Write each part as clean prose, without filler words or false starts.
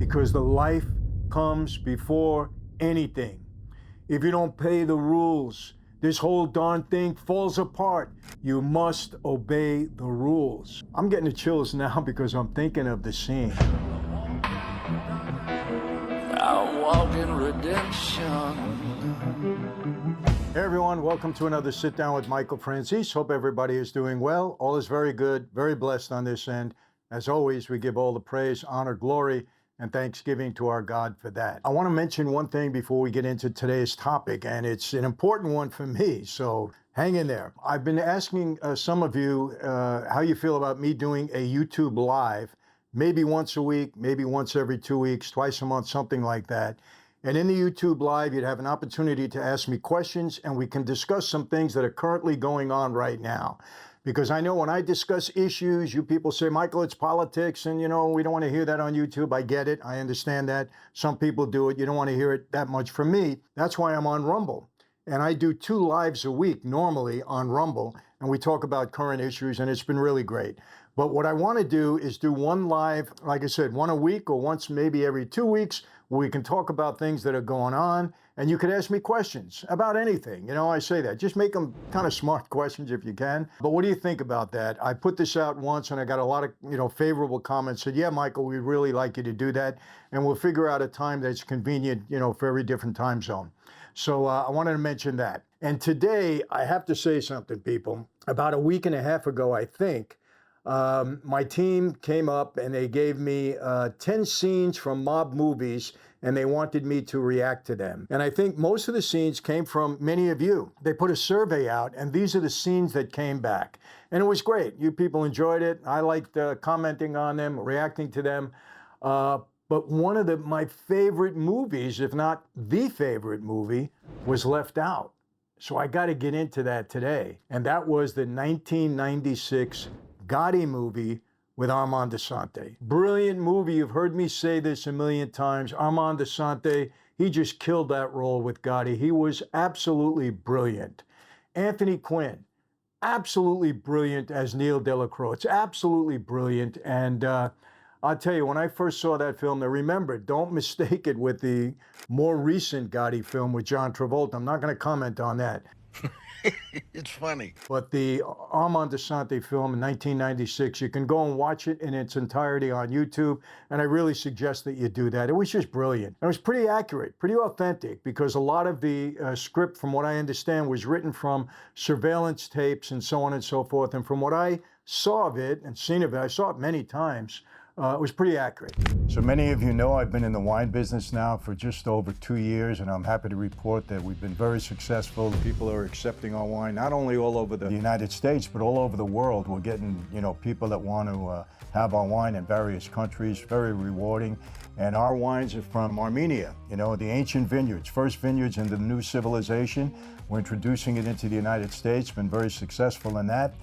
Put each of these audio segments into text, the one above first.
because the life comes before anything. If you don't pay the rules, this whole darn thing falls apart. You must obey the rules. I'm getting the chills now because I'm thinking of the scene. I walk in redemption. Hey everyone, welcome to another Sit Down with Michael Franzese. Hope everybody is doing well. All is very good, very blessed on this end. As always, we give all the praise, honor, glory, and thanksgiving to our God for that. I want to mention one thing before we get into today's topic, and it's an important one for me, so hang in there. I've been asking some of you how you feel about me doing a YouTube Live, maybe once a week, maybe once every 2 weeks, twice a month, something like that. And in the YouTube Live, you'd have an opportunity to ask me questions, and we can discuss some things that are currently going on right now. Because I know when I discuss issues, you people say, Michael, it's politics, and we don't want to hear that on YouTube. I get it. I understand that. Some people do it. You don't want to hear it that much from me. That's why I'm on Rumble. And I do 2 lives a week normally on Rumble, and we talk about current issues, and it's been really great. But what I want to do is do 1 live, like I said, 1 a week or once maybe every 2 weeks, where we can talk about things that are going on, and you could ask me questions about anything. I say that. Just make them kind of smart questions if you can. But what do you think about that? I put this out once, and I got a lot of favorable comments. Said, yeah, Michael, we'd really like you to do that, and we'll figure out a time that's convenient, for every different time zone. So I wanted to mention that. And today, I have to say something, people. About a week and a half ago, I think, my team came up and they gave me 10 scenes from mob movies, and they wanted me to react to them. And I think most of the scenes came from many of you. They put a survey out, and these are the scenes that came back. And it was great. You people enjoyed it. I liked commenting on them, reacting to them. But one of my favorite movies, if not the favorite movie, was left out. So I got to get into that today. And that was the 1996 Gotti movie with Armand Assante. Brilliant movie. You've heard me say this a million times. Armand Assante, he just killed that role with Gotti. He was absolutely brilliant. Anthony Quinn, absolutely brilliant as Neil Delacroix. It's absolutely brilliant. And I'll tell you, when I first saw that film, now remember, don't mistake it with the more recent Gotti film with John Travolta. I'm not going to comment on that. It's funny. But the Armand Assante film in 1996, you can go and watch it in its entirety on YouTube, and I really suggest that you do that. It was just brilliant. It was pretty accurate, pretty authentic, because a lot of the script, from what I understand, was written from surveillance tapes and so on and so forth. And from what I saw of it and seen of it, I saw it many times, it was pretty accurate. So many of you know I've been in the wine business now for just over 2 years, and I'm happy to report that we've been very successful. People are accepting our wine, not only all over the United States, but all over the world. We're getting, people that want to have our wine in various countries, very rewarding. And our wines are from Armenia, the ancient vineyards, first vineyards in the new civilization. We're introducing it into the United States, been very successful in that.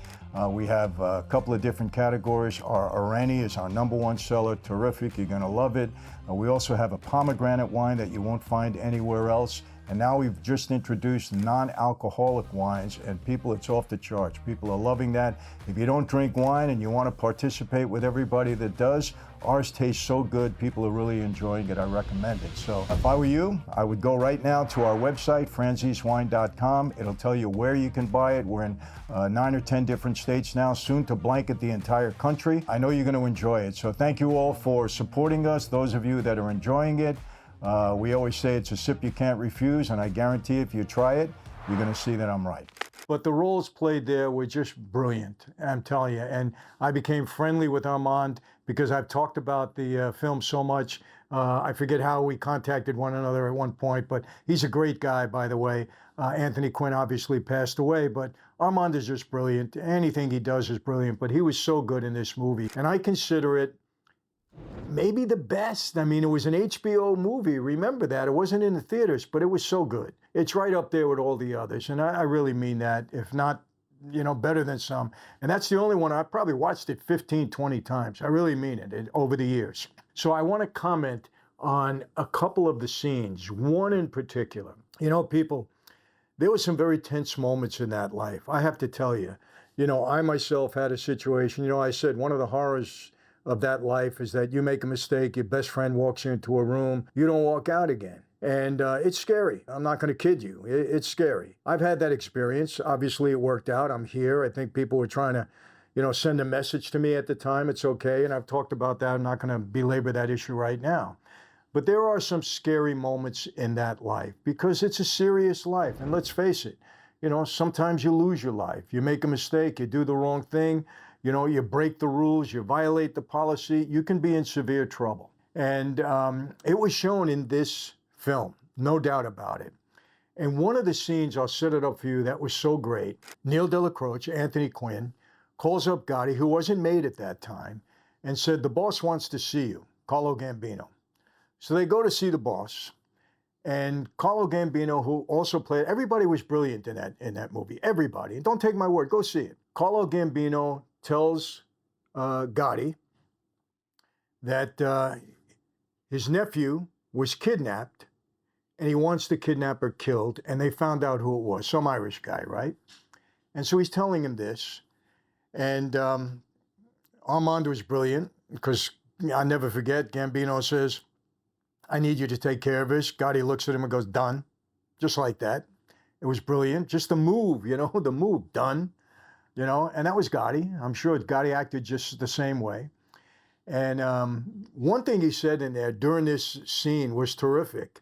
We have a couple of different categories. Our Irani is our #1 seller, terrific, you're gonna love it. We also have a pomegranate wine that you won't find anywhere else. And now we've just introduced non-alcoholic wines, and people, it's off the charts. People are loving that. If you don't drink wine and you want to participate with everybody that does, ours tastes so good, people are really enjoying it. I recommend it. So if I were you, I would go right now to our website, franzesewine.com. It'll tell you where you can buy it. We're in 9 or 10 different states now, soon to blanket the entire country. I know you're going to enjoy it. So thank you all for supporting us, those of you that are enjoying it. We always say it's a sip you can't refuse, and I guarantee if you try it, you're going to see that I'm right. But the roles played there were just brilliant, I'm telling you. And I became friendly with Armand because I've talked about the film so much. I forget how we contacted one another at one point, but he's a great guy, by the way. Anthony Quinn obviously passed away, but Armand is just brilliant. Anything he does is brilliant, but he was so good in this movie. And I consider it maybe the best. I mean, it was an HBO movie. Remember that. It wasn't in the theaters, but it was so good. It's right up there with all the others. And I really mean that, if not, better than some. And that's the only one. I probably watched it 15, 20 times. I really mean it over the years. So I want to comment on a couple of the scenes, one in particular. People, there were some very tense moments in that life. I have to tell you, I myself had a situation, I said one of the horrors of that life is that you make a mistake, your best friend walks you into a room, you don't walk out again. And it's scary. I'm not going to kid you. It's scary. I've had that experience. Obviously, it worked out. I'm here. I think people were trying to, send a message to me at the time. It's okay. And I've talked about that. I'm not going to belabor that issue right now. But there are some scary moments in that life because it's a serious life. And let's face it, sometimes you lose your life. You make a mistake, you do the wrong thing, you break the rules, you violate the policy, you can be in severe trouble. And it was shown in this film, no doubt about it. And one of the scenes, I'll set it up for you, that was so great. Neil Delacroce, Anthony Quinn, calls up Gotti, who wasn't made at that time, and said, the boss wants to see you, Carlo Gambino. So they go to see the boss. And Carlo Gambino, who also played, everybody was brilliant in that movie. Everybody. And don't take my word, go see it. Carlo Gambino tells Gotti that his nephew was kidnapped and he wants the kidnapper killed, and they found out who it was, some Irish guy, right? And so he's telling him this. And Armand was brilliant because I'll never forget, Gambino says, I need you to take care of this. Gotti looks at him and goes, done. Just like that. It was brilliant. Just the move, the move, done. And that was Gotti. I'm sure Gotti acted just the same way. And one thing he said in there during this scene was terrific.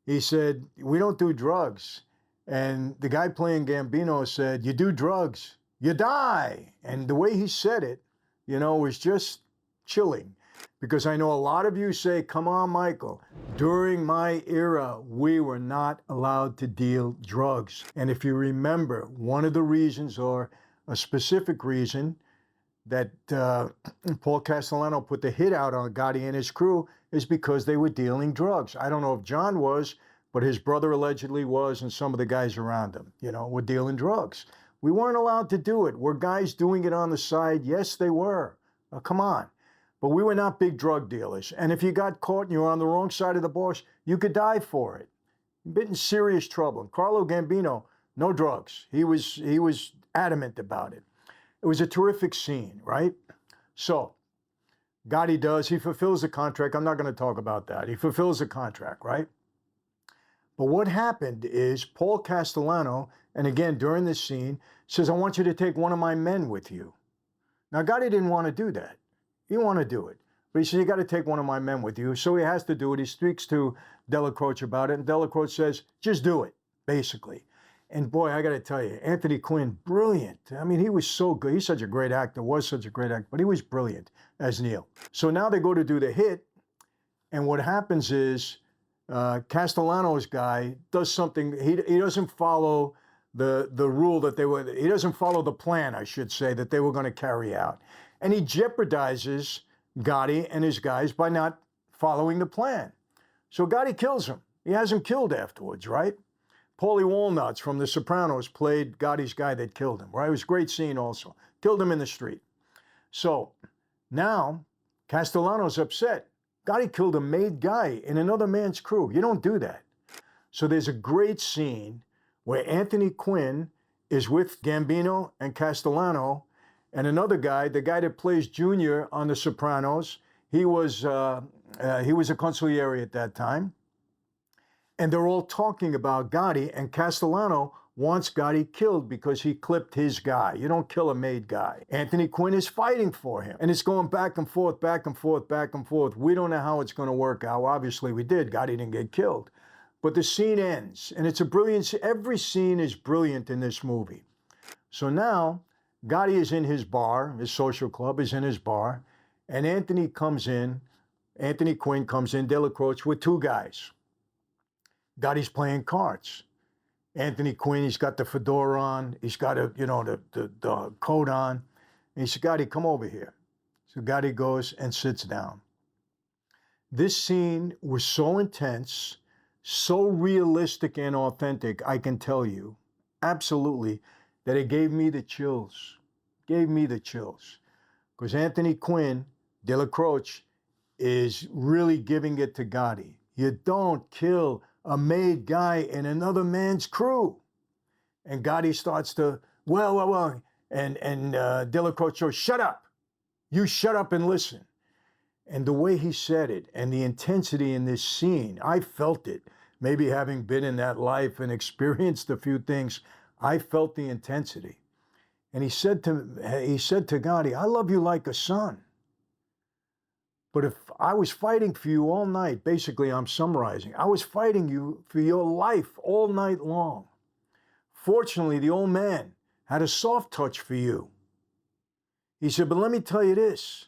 He said, we don't do drugs. And the guy playing Gambino said, you do drugs, you die. And the way he said it, was just chilling. Because I know a lot of you say, come on, Michael, during my era, we were not allowed to deal drugs. And if you remember, one of the reasons, or a specific reason, that Paul Castellano put the hit out on Gotti and his crew is because they were dealing drugs. I don't know if John was, but his brother allegedly was, and some of the guys around him, were dealing drugs. We weren't allowed to do it. Were guys doing it on the side? Yes, they were. Come on. But we were not big drug dealers. And if you got caught and you were on the wrong side of the boss, you could die for it. You've been in serious trouble. And Carlo Gambino, no drugs. He was adamant about it. It was a terrific scene, right? So Gotti he fulfills the contract. I'm not going to talk about that. He fulfills the contract, right? But what happened is Paul Castellano, and again, during this scene, says, I want you to take one of my men with you. Now, Gotti didn't want to do that. He didn't want to do it. But he said, you got to take one of my men with you. So he has to do it. He speaks to Delacroce about it. And Delacroce says, just do it, basically. And boy, I got to tell you, Anthony Quinn, brilliant. I mean, he was so good. He's such a great actor, was such a great actor, but he was brilliant as Neil. So now they go to do the hit. And what happens is Castellano's guy does something. He doesn't follow the rule that he doesn't follow the plan, I should say, that they were going to carry out. And he jeopardizes Gotti and his guys by not following the plan. So Gotti kills him. He has him killed afterwards, right? Paulie Walnuts from The Sopranos played Gotti's guy that killed him, right? It was a great scene also. Killed him in the street. So now Castellano's upset. Gotti killed a made guy in another man's crew. You don't do that. So there's a great scene where Anthony Quinn is with Gambino and Castellano, and another guy, the guy that plays Junior on The Sopranos. He was a consigliere at that time. And they're all talking about Gotti, and Castellano wants Gotti killed because he clipped his guy. You don't kill a made guy. Anthony Quinn is fighting for him. And it's going back and forth, back and forth, back and forth. We don't know how it's going to work out. Obviously, we did. Gotti didn't get killed. But the scene ends, and it's a brilliant, every scene is brilliant in this movie. So now, Gotti is in his bar, his social club is in his bar, and Anthony Quinn comes in, Delacroce, with two guys. Gotti's playing cards. Anthony Quinn, he's got the fedora on, he's got the coat on, and he said, Gotti, come over here. So Gotti goes and sits down. This scene was so intense, so realistic and authentic, I can tell you, absolutely, that it gave me the chills. Gave me the chills. Because Anthony Quinn, Delacroce, is really giving it to Gotti. You don't kill a made guy in another man's crew. And Gotti starts to, well, and Delacroce goes, shut up. You shut up and listen. And the way he said it and the intensity in this scene, I felt it. Maybe having been in that life and experienced a few things, I felt the intensity. And he said to Gotti, I love you like a son. But if I was fighting for you all night, basically I'm summarizing, I was fighting you for your life all night long. Fortunately, the old man had a soft touch for you. He said, but let me tell you this.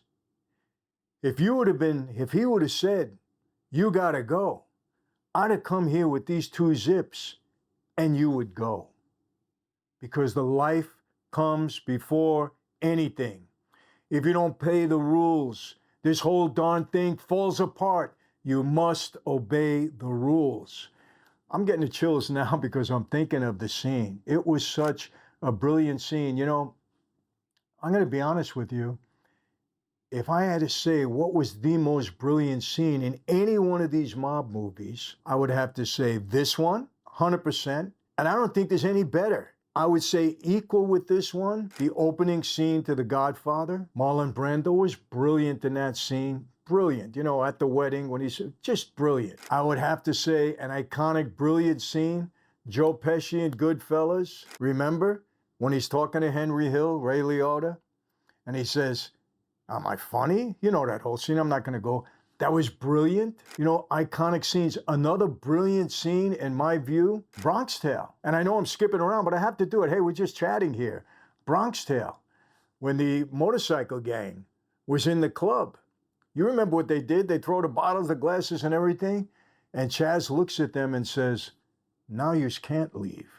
If he would have said, you gotta go, I'd have come here with these 2 zips and you would go. Because the life comes before anything. If you don't pay the rules, this whole darn thing falls apart. You must obey the rules. I'm getting the chills now because I'm thinking of the scene. It was such a brilliant scene. You know, I'm going to be honest with you. If I had to say what was the most brilliant scene in any one of these mob movies, I would have to say this one, 100%. And I don't think there's any better. I would say equal with this one, the opening scene to The Godfather. Marlon Brando was brilliant in that scene. Brilliant, you know, at the wedding when he's just brilliant. I would have to say an iconic, brilliant scene, Joe Pesci in Goodfellas. Remember when he's talking to Henry Hill, Ray Liotta, and he says, am I funny? You know that whole scene. I'm not going to go. That was brilliant. You know, iconic scenes. Another brilliant scene, in my view, Bronx Tale. And I know I'm skipping around, but I have to do it. Hey, we're just chatting here. Bronx Tale, when the motorcycle gang was in the club. You remember what they did? They throw the bottles, the glasses, and everything. And Chaz looks at them and says, now you can't leave.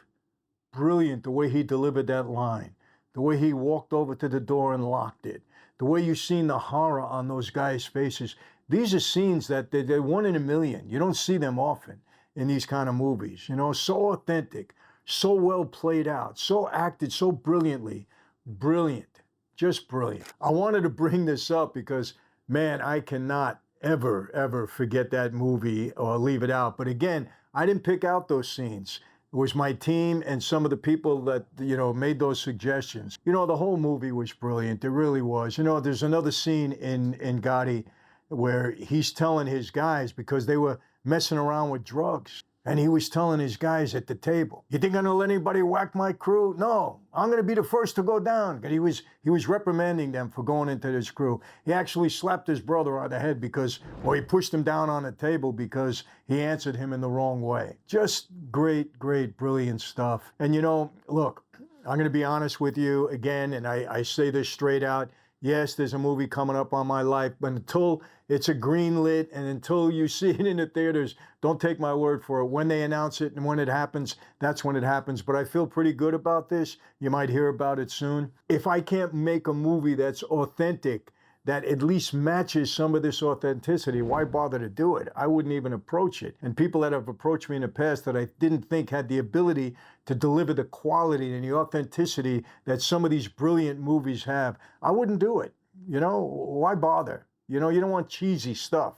Brilliant the way he delivered that line. The way he walked over to the door and locked it. The way you've seen the horror on those guys' faces. These are scenes that they're 1 in a million. You don't see them often in these kind of movies. You know, so authentic, so well played out, so acted so brilliantly. Brilliant, just brilliant. I wanted to bring this up because, man, I cannot ever forget that movie or leave it out. But again, I didn't pick out those scenes. It was my team and some of the people that, you know, made those suggestions. You know, the whole movie was brilliant. It really was. You know, there's another scene in Gotti where he's telling his guys, because they were messing around with drugs, and he was telling his guys at the table, you think I'm gonna let anybody whack my crew? No, I'm gonna be the first to go down. And he was reprimanding them for going into this crew. He actually slapped his brother on the head he pushed him down on the table because he answered him in the wrong way. Just great, brilliant stuff. And you know, look, I'm gonna be honest with you again, and I say this straight out. Yes, there's a movie coming up on my life, but until it's a green lit and until you see it in the theaters, don't take my word for it. When they announce it and when it happens, that's when it happens. But I feel pretty good about this. You might hear about it soon. If I can't make a movie that's authentic, that at least matches some of this authenticity, why bother to do it? I wouldn't even approach it. And people that have approached me in the past that I didn't think had the ability to deliver the quality and the authenticity that some of these brilliant movies have, I wouldn't do it. You know, why bother? You know, you don't want cheesy stuff.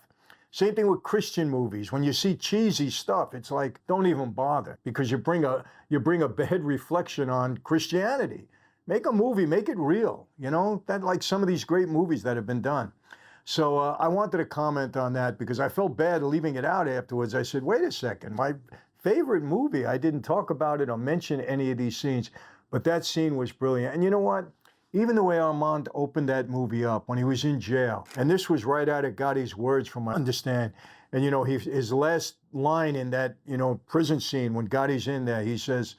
Same thing with Christian movies. When you see cheesy stuff, it's like, don't even bother, because you bring a bad reflection on Christianity. Make a movie, make it real, you know, that like some of these great movies that have been done. So I wanted to comment on that because I felt bad leaving it out afterwards. I said, wait a second, my favorite movie, I didn't talk about it or mention any of these scenes, but that scene was brilliant. And you know what? Even the way Armand opened that movie up when he was in jail, and this was right out of Gotti's words from what I understand. And, you know, his last line in that, you know, prison scene when Gotti's in there, he says,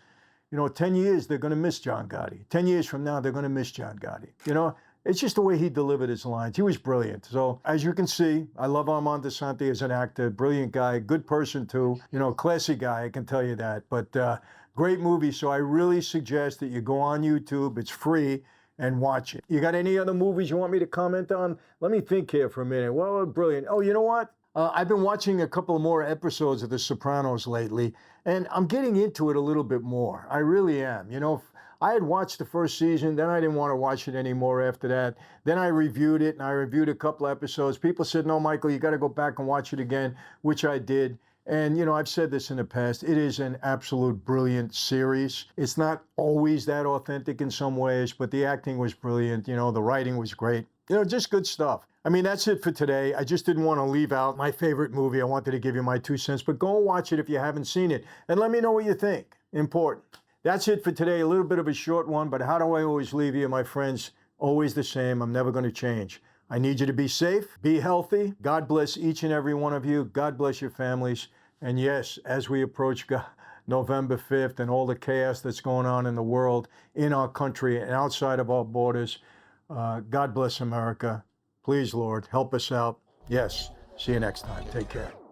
you know, 10 years, they're going to miss John Gotti. 10 years from now, they're going to miss John Gotti. You know, it's just the way he delivered his lines. He was brilliant. So as you can see, I love Armand Assante as an actor, brilliant guy, good person too, you know, classy guy, I can tell you that. But great movie. So I really suggest that you go on YouTube. It's free. And watch it. You got any other movies you want me to comment on? Let me think here for a minute. Well, brilliant. Oh, you know what? I've been watching a couple more episodes of The Sopranos lately, and I'm getting into it a little bit more. I really am. You know, I had watched the first season, then I didn't want to watch it anymore after that. Then I reviewed it, and I reviewed a couple episodes. People said, no, Michael, you got to go back and watch it again, which I did. And, you know, I've said this in the past, it is an absolute brilliant series. It's not always that authentic in some ways, but the acting was brilliant. You know, the writing was great. Just good stuff. I mean, that's it for today. I just didn't want to leave out my favorite movie. I wanted to give you my 2 cents, but go and watch it if you haven't seen it. And let me know what you think. Important. That's it for today. A little bit of a short one, but how do I always leave you, my friends? Always the same. I'm never going to change. I need you to be safe, be healthy. God bless each and every one of you. God bless your families. And yes, as we approach November 5th and all the chaos that's going on in the world, in our country and outside of our borders, God bless America. Please, Lord, help us out. Yes. See you next time. Take care.